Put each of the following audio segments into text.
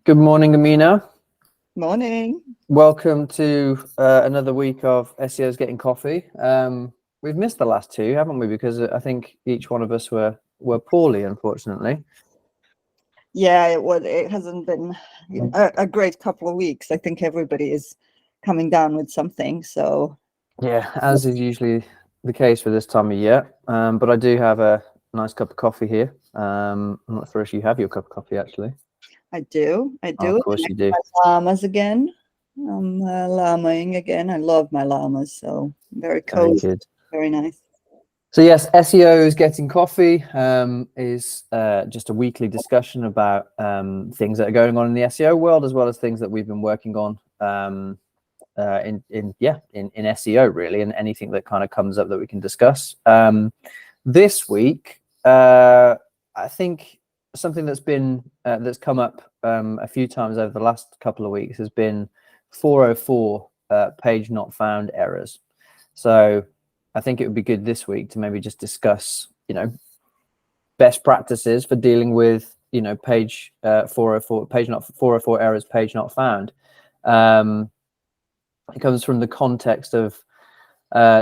Good morning, Emina. Morning. Welcome to another week of SEOs Getting Coffee. We've missed the last two, haven't we? Because I think each one of us were poorly, unfortunately. Yeah, it hasn't been a great couple of weeks. I think everybody is coming down with something. So yeah, as is usually the case for this time of year. But I do have a nice cup of coffee here. I'm not sure if you have your cup of coffee, actually. I do. Oh, of course you do. My llamas again. I'm llamaing again. I love my llamas. So very cozy, Very good. very nice. So yes, SEOs Getting Coffee is just a weekly discussion about things that are going on in the SEO world, as well as things that we've been working on in SEO really, and anything that kind of comes up that we can discuss. This week, I think something that's been that's come up a few times over the last couple of weeks has been 404 page not found errors. So I think it would be good this week to maybe just discuss, best practices for dealing with, page 404, page not 404 errors, page not found. It comes from the context of,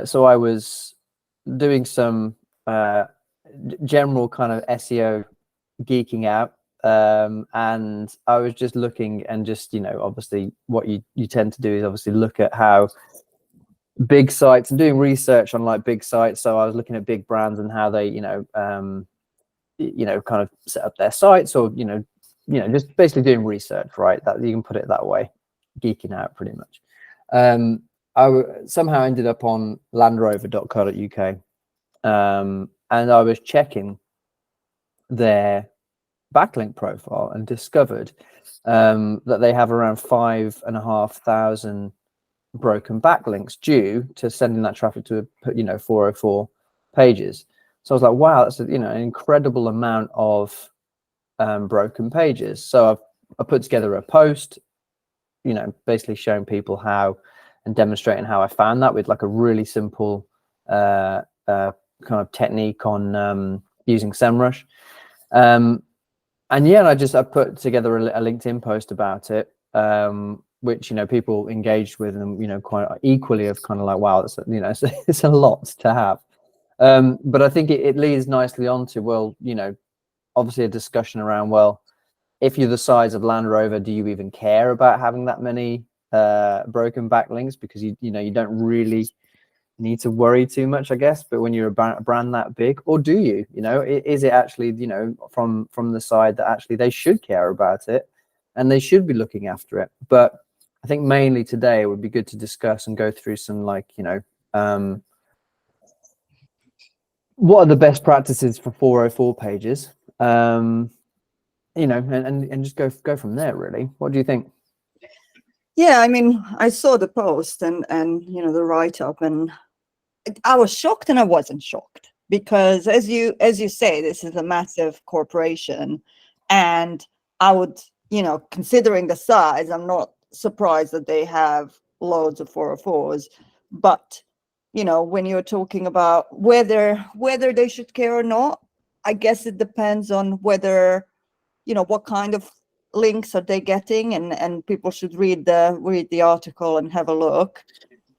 so I was doing some general kind of SEO geeking out, and I was just looking and just, obviously what you tend to do is obviously look at how big sites and doing research on like big sites. So I was looking at big brands and how they, kind of set up their sites, or just basically doing research, right? That you can put it that way, geeking out pretty much. I somehow ended up on landrover.co.uk, and I was checking their backlink profile and discovered that they have around 5,500 broken backlinks due to sending that traffic to 404 pages. So I was like, wow, that's an incredible amount of broken pages. So I put together a post, basically showing people how and demonstrating how I found that with like a really simple kind of technique on using SEMrush. And yeah, I put together a LinkedIn post about it, which people engaged with, and quite equally of kind of like, wow, it's it's a lot to have. But I think it leads nicely onto, well, obviously a discussion around, well, if you're the size of Land Rover, do you even care about having that many broken backlinks? Because you don't really need to worry too much, I guess. But when you're a brand that big, or do you? Is it actually from the side that actually they should care about it and they should be looking after it? But I think mainly today it would be good to discuss and go through some what are the best practices for 404 pages, and just go from there, really. What do you think? Yeah, I mean, I saw the post and the write-up, and I was shocked and I wasn't shocked, because as you say, this is a massive corporation, and I would, considering the size, I'm not surprised that they have loads of 404s. But when you're talking about whether they should care or not, I guess it depends on whether, what kind of links are they getting, and people should read the article and have a look.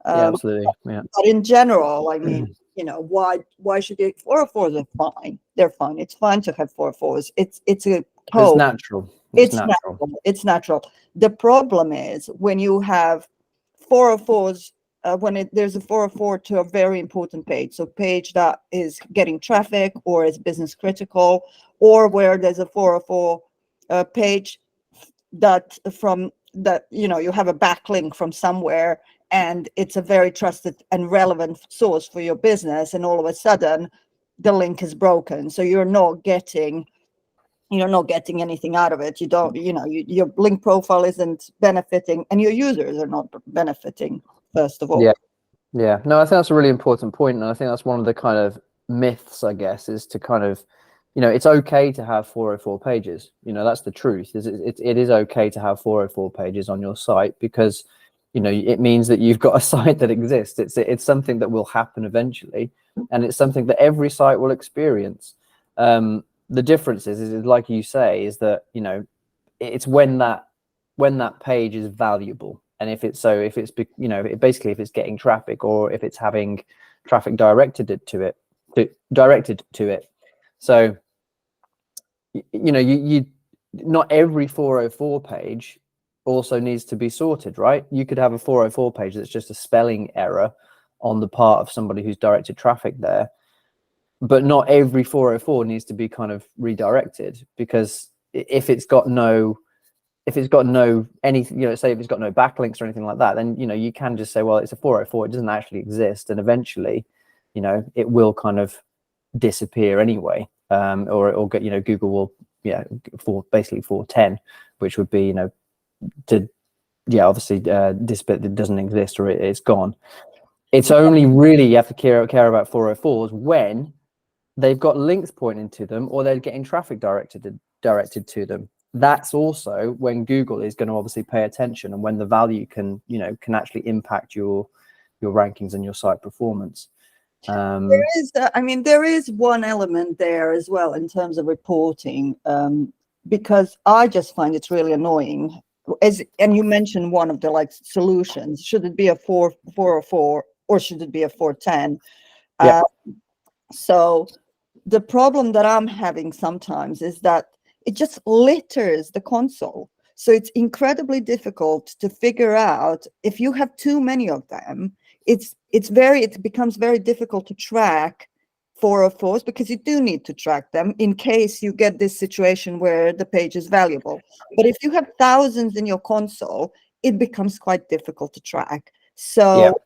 Yeah, absolutely. Yeah. But in general, I mean, why should they? 404s are fine. They're fine. It's fine to have 404s. It's a code. It's natural. It's natural. It's natural. The problem is when you have 404s, when there's a 404 to a very important page, so page that is getting traffic or is business critical, or where there's a 404 page that you have a backlink from somewhere, and it's a very trusted and relevant source for your business, and all of a sudden the link is broken, so you're not getting anything out of it. You don't, your link profile isn't benefiting, and your users are not benefiting, first of all. Yeah. No, I think that's a really important point, and I think that's one of the kind of myths, I guess, is to kind of, it's okay to have 404 pages. That's the truth. It is okay to have 404 pages on your site, because it means that you've got a site that exists. It's something that will happen eventually, and it's something that every site will experience. The difference is like you say, is that it's when that when that page is valuable, and if it's basically if it's getting traffic, or if it's having traffic directed to it. So you not every 404 page also needs to be sorted, right? You could have a 404 page that's just a spelling error on the part of somebody who's directed traffic there, but not every 404 needs to be kind of redirected, because if it's got no anything, say if it's got no backlinks or anything like that, then you can just say, well, it's a 404, it doesn't actually exist, and eventually it will kind of disappear anyway, or it'll get, Google will, for basically 410, which would be obviously this bit that doesn't exist, or it's gone. It's only really you have to care about 404s when they've got links pointing to them, or they're getting traffic directed to them. That's also when Google is going to obviously pay attention, and when the value can actually impact your rankings and your site performance. There is one element there as well in terms of reporting, because I just find it's really annoying. And you mentioned one of the solutions. Should it be a 404 or should it be a 410? Yeah. So the problem that I'm having sometimes is that it just litters the console. So it's incredibly difficult to figure out if you have too many of them. It becomes very difficult to track 404s, because you do need to track them in case you get this situation where the page is valuable. But if you have thousands in your console, it becomes quite difficult to track. So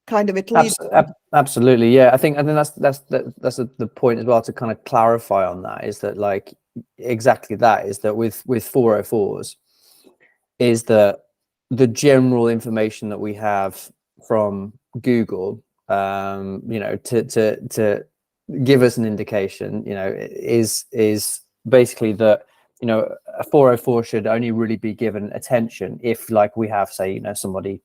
kind of it leads. Absolutely, yeah. I think that's the point as well, to kind of clarify on that, is that exactly that, is that with 404s, is that the general information that we have from Google, to give us an indication, is basically that a 404 should only really be given attention if we have, say, somebody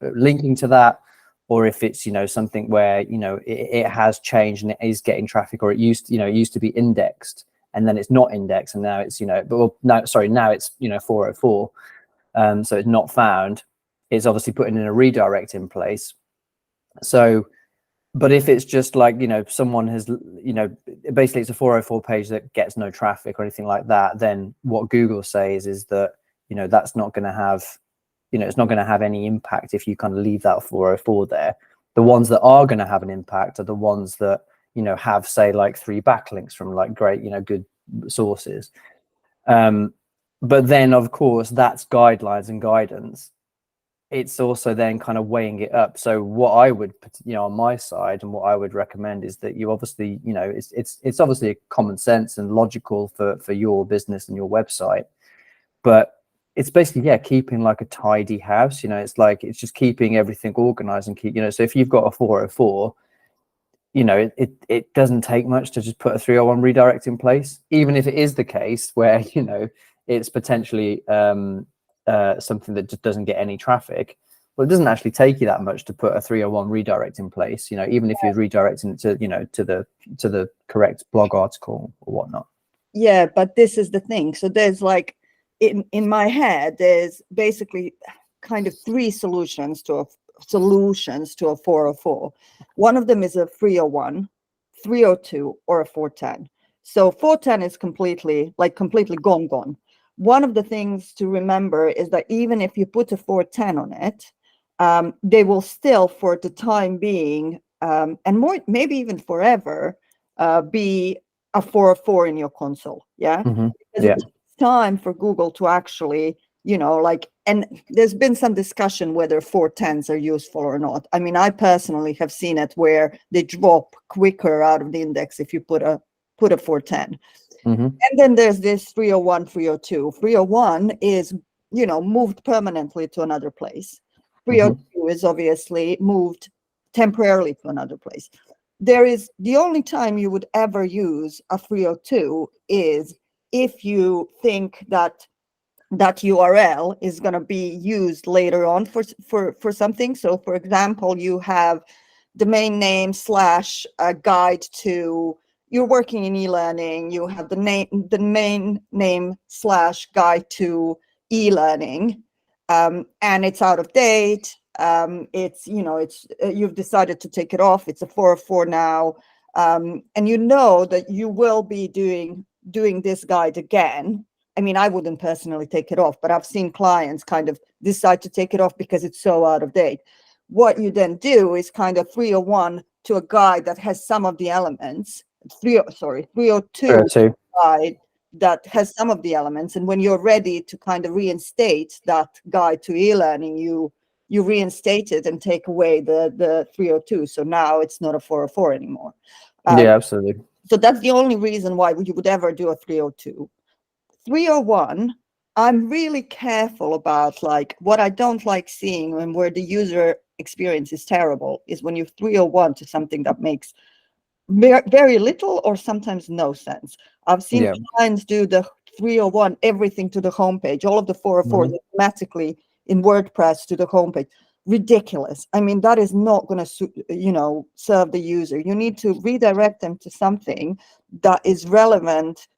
linking to that, or if it's something where it has changed and it is getting traffic, or it used to be indexed and then it's not indexed, and now it's now it's 404, so it's not found. It's obviously putting in a redirect in place. So, but if it's just someone has basically it's a 404 page that gets no traffic or anything like that, then what Google says is that that's not going to have it's not going to have any impact if you kind of leave that 404 there. The ones that are going to have an impact are the ones that have, say, 3 backlinks from great good sources. But then of course that's guidelines and guidance. It's also then kind of weighing it up. So what I would on my side, and what I would recommend, is that you obviously it's obviously common sense and logical for your business and your website, but it's basically keeping a tidy house. It's just keeping everything organized and so if you've got a 404, it doesn't take much to just put a 301 redirect in place, even if it is the case where it's potentially something that just doesn't get any traffic. Well, it doesn't actually take you that much to put a 301 redirect in place, even if you're redirecting it to the correct blog article or whatnot. Yeah, but this is the thing. So there's in my head, there's basically kind of 3 solutions to a 404. One of them is a 301, 302, or a 410. So 410 is completely gone. One of the things to remember is that even if you put a 410 on it, they will still, for the time being, and more, maybe even forever, be a 404 in your console. Yeah. Mm-hmm. Because it's time for Google to actually, and there's been some discussion whether 410s are useful or not. I mean, I personally have seen it where they drop quicker out of the index if you put a 410. Mm-hmm. And then there's this 301, 302. 301 is, moved permanently to another place. 302 is obviously moved temporarily to another place. The only time you would ever use a 302 is if you think that URL is going to be used later on for something. So for example, you have domain name / a guide to, you're working in e-learning, you have the main name / guide to e-learning, and it's out of date. It's, you've decided to take it off. It's a 404 now. And you know that you will be doing this guide again. I mean, I wouldn't personally take it off, but I've seen clients kind of decide to take it off because it's so out of date. What you then do is kind of 301 to a guide that has some of the elements, 302 guide that has some of the elements. And when you're ready to kind of reinstate that guide to e-learning, you reinstate it and take away the 302. So now it's not a 404 anymore. Yeah, absolutely. So that's the only reason why you would ever do a 302. 301, I'm really careful about, like, what I don't like seeing and where the user experience is terrible is when you 301 to something that makes very little or sometimes no sense. I've seen clients do the 301 everything to the homepage, all of the 404 automatically in WordPress to the homepage. Ridiculous. I mean, that is not going to serve the user. You need to redirect them to something that is relevant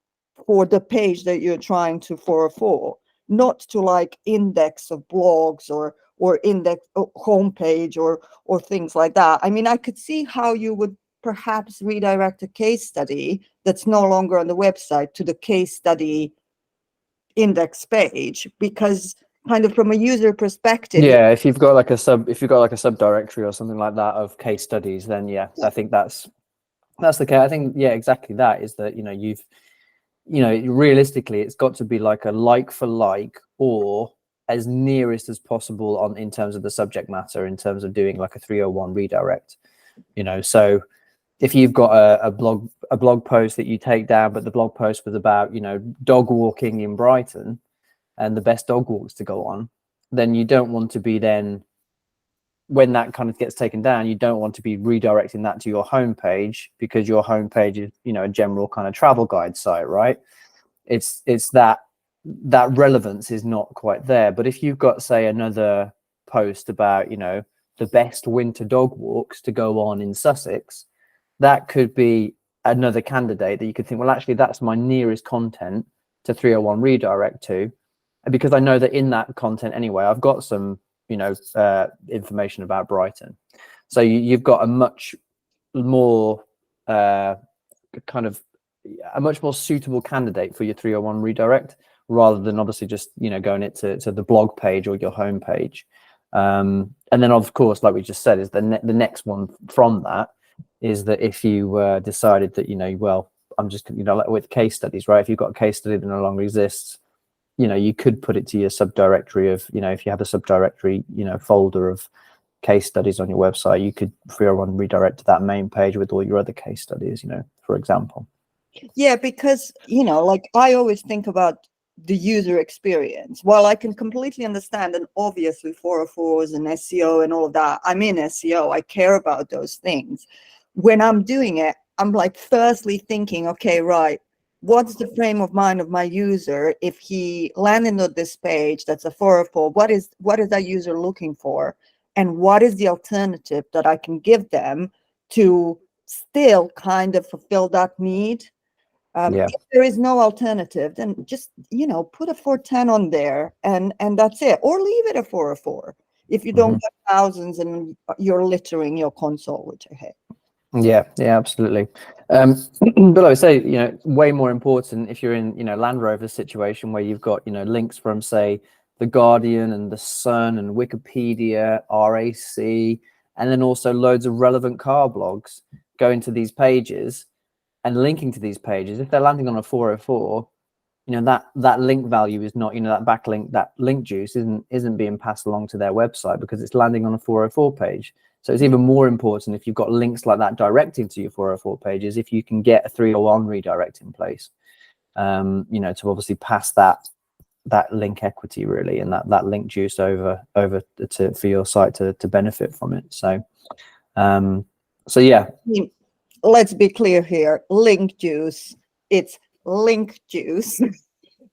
for the page that you're trying to 404, not to like index of blogs or index homepage or things like that. I mean, I could see how you would perhaps redirect a case study that's no longer on the website to the case study index page, because kind of from a user perspective. Yeah, if you've got like a subdirectory or something like that of case studies, then I think that's the case. I think exactly that is that realistically it's got to be like a like for like or as nearest as possible in terms of the subject matter, in terms of doing like a 301 redirect. So if you've got a blog post that you take down, but the blog post was about dog walking in Brighton and the best dog walks to go on, then you don't want to be then, when that kind of gets taken down, you don't want to be redirecting that to your homepage, because your homepage is a general kind of travel guide site, right? It's that relevance is not quite there. But if you've got, say, another post about the best winter dog walks to go on in Sussex, that could be another candidate that you could think, well, actually that's my nearest content to 301 redirect to, because I know that in that content anyway I've got some information about Brighton. So you've got a much more suitable candidate for your 301 redirect, rather than obviously just going it to the blog page or your home page. And then of course, like we just said, is the next one from that is that if you decided that I'm just like with case studies, right? If you've got a case study that no longer exists, you could put it to your subdirectory of, if you have a subdirectory, folder of case studies on your website, you could 301 redirect to that main page with all your other case studies, for example. Yeah, because, like I always think about the user experience. While I can completely understand, and obviously 404s and SEO and all of that, I'm in SEO, I care about those things. When I'm doing it, I'm like firstly thinking, okay, right, what's the frame of mind of my user? If he landed on this page that's a 404, what is that user looking for? And what is the alternative that I can give them to still kind of fulfill that need? If there is no alternative, then just put a 410 on there and that's it, or leave it a 404 if you don't get thousands and you're littering your console, which I hate. Yeah, absolutely. But I would say, way more important if you're in, Land Rover situation where you've got, links from, say, The Guardian and The Sun and Wikipedia, RAC, and then also loads of relevant car blogs going to these pages and linking to these pages. If they're landing on a 404, that link value is not, that backlink, that link juice isn't being passed along to their website because it's landing on a 404 page. So it's even more important if you've got links like that directing to your 404 pages, if you can get a 301 redirect in place, to obviously pass that link equity really, and that link juice over for your site to benefit from it. So yeah. Let's be clear here, link juice, it's link juice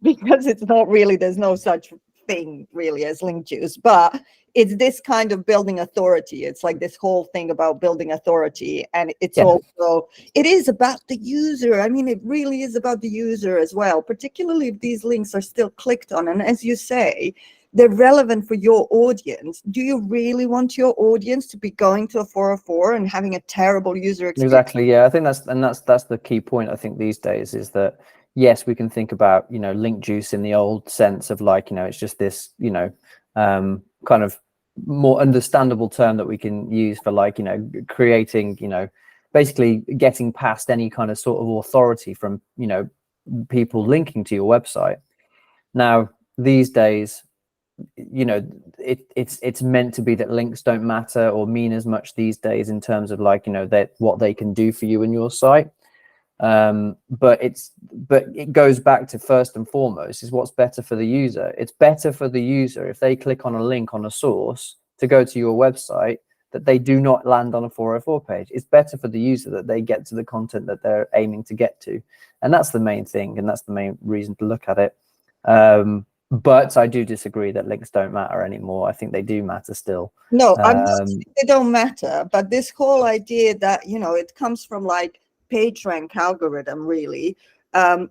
because it's not really, there's no such thing really as link juice, but it's this kind of building authority. It's like this whole thing about building authority, and it's also, it is about the user. I mean, it really is about the user as well, particularly if these links are still clicked on. And as you say, they're relevant for your audience. Do you really want your audience to be going to a 404 and having a terrible user experience? Exactly. Yeah, I think that's the key point. I think these days is that yes, we can think about, you know, link juice in the old sense of like, you know, it's just this, you know, kind of more understandable term that we can use for like, you know, creating, you know, basically getting past any kind of sort of authority from, you know, people linking to your website. Now, these days, you know, it's meant to be that links don't matter or mean as much these days in terms of like, you know, that what they can do for you and your site. But it goes back to, first and foremost, is what's better for the user. It's better for the user if they click on a link on a source to go to your website, that they do not land on a 404 page. It's better for the user that they get to the content that they're aiming to get to. And that's the main thing. And that's the main reason to look at it. But I do disagree that links don't matter anymore. I think they do matter still. No, I'm not saying they don't matter, but this whole idea that, you know, it comes from like PageRank algorithm, really,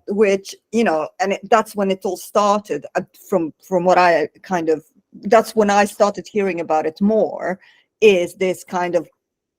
which, you know, and that's when it all started. From what I kind of, that's when I started hearing about it more, is this kind of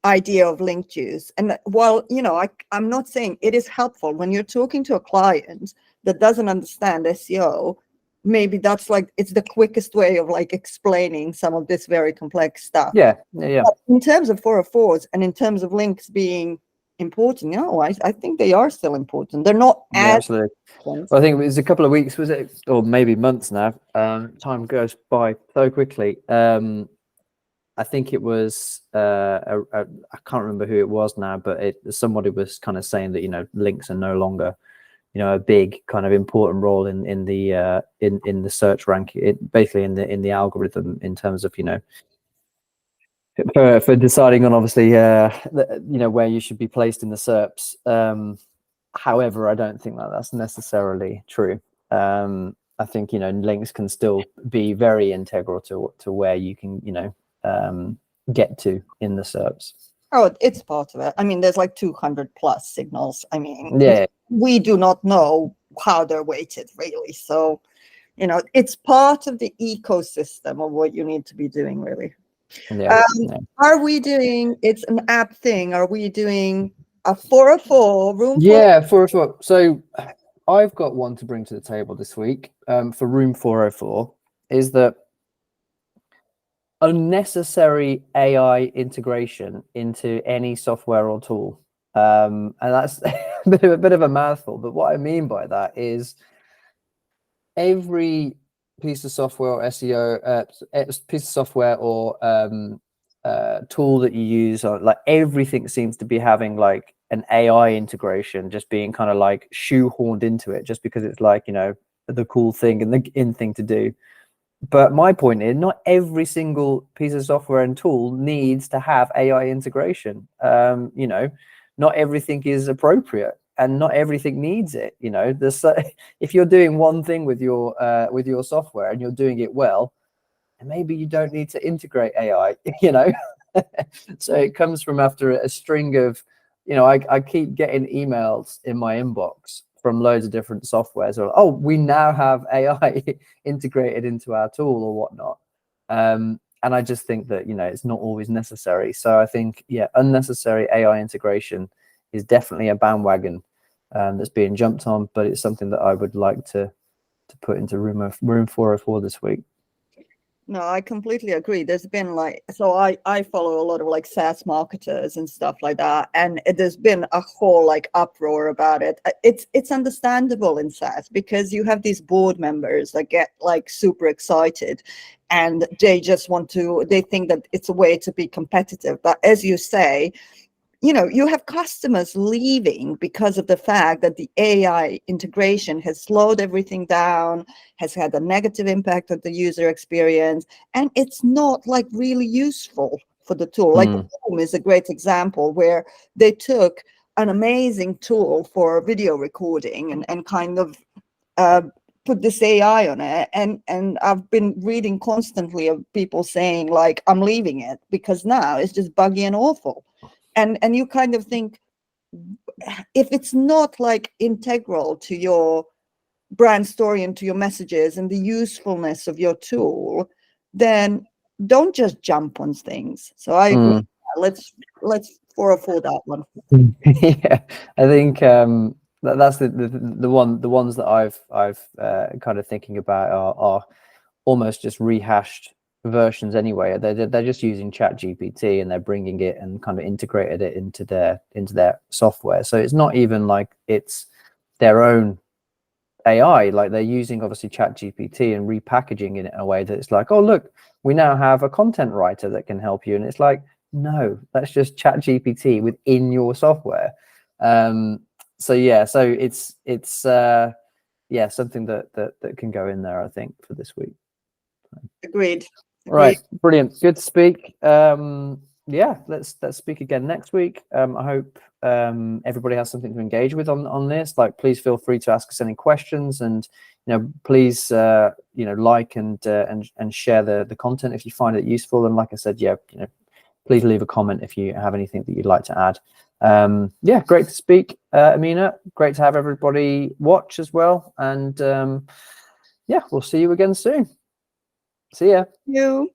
idea of link juice. And while, you know, I'm not saying it is helpful when you're talking to a client that doesn't understand SEO, maybe that's like, it's the quickest way of like explaining some of this very complex stuff. Yeah. But in terms of 404s and in terms of links being important, no, I think they are still important. They're not as absolutely. Well, I think it was a couple of weeks, was it, or maybe months now. Time goes by so quickly. I think it was I can't remember who it was now, but somebody was kind of saying that, you know, links are no longer, you know, a big kind of important role in the search ranking, basically in the algorithm, in terms of, you know, for deciding on, obviously, you know, where you should be placed in the SERPs. However, I don't think that that's necessarily true. I think, you know, links can still be very integral to where you can, you know, get to in the SERPs. Oh, it's part of it. I mean, there's like 200 plus signals. I mean, yeah, we do not know how they're weighted, really. So, you know, it's part of the ecosystem of what you need to be doing, really. yeah. Are we doing, it's an app thing, are we doing a 404 room? Yeah, 404. So I've got one to bring to the table this week, for room 404, is that unnecessary AI integration into any software or tool. And that's a bit of a mouthful, but what I mean by that is every piece of software or SEO, piece of software or tool that you use, or like everything seems to be having like an AI integration, just being kind of like shoehorned into it, just because it's like, you know, the cool thing and the in thing to do. But my point is, not every single piece of software and tool needs to have AI integration. You know, not everything is appropriate, and not everything needs it. You know, if you're doing one thing with your software and you're doing it well, maybe you don't need to integrate AI. You know, so it comes from after a string of, you know, I keep getting emails in my inbox from loads of different softwares, or, oh, we now have AI integrated into our tool or whatnot. And I just think that, you know, it's not always necessary. So I think, yeah, unnecessary AI integration is definitely a bandwagon that's being jumped on, but it's something that I would like to put into room 404 this week. No, I completely agree. There's been like, so I follow a lot of like SaaS marketers and stuff like that, and there's been a whole like uproar about it. It's understandable in SaaS because you have these board members that get like super excited, and they just want to, they think that it's a way to be competitive. But as you say, you know, you have customers leaving because of the fact that the AI integration has slowed everything down, has had a negative impact on the user experience, and it's not like really useful for the tool. Like Zoom is a great example where they took an amazing tool for video recording and kind of put this AI on it, and I've been reading constantly of people saying like, I'm leaving it because now it's just buggy and awful. And you kind of think, if it's not like integral to your brand story and to your messages and the usefulness of your tool, then don't just jump on things. So I agree. Let's 404 that one. Yeah, I think that's the ones that I've kind of thinking about are almost just rehashed versions anyway. They're just using ChatGPT and they're bringing it and kind of integrated it into their software. So it's not even like it's their own AI. Like, they're using obviously ChatGPT and repackaging it in a way that it's like, oh look, we now have a content writer that can help you, and it's like, no, that's just ChatGPT within your software. So yeah, so it's yeah, something that can go in there, I think, for this week. Agreed. Right, brilliant, good to speak. Yeah, let's speak again next week. I hope everybody has something to engage with on this. Like, please feel free to ask us any questions, and please like and share the content if you find it useful. And like I said, yeah, please leave a comment if you have anything that you'd like to add. Yeah, great to speak, Emina. Great to have everybody watch as well. And yeah, we'll see you again soon. See ya. You.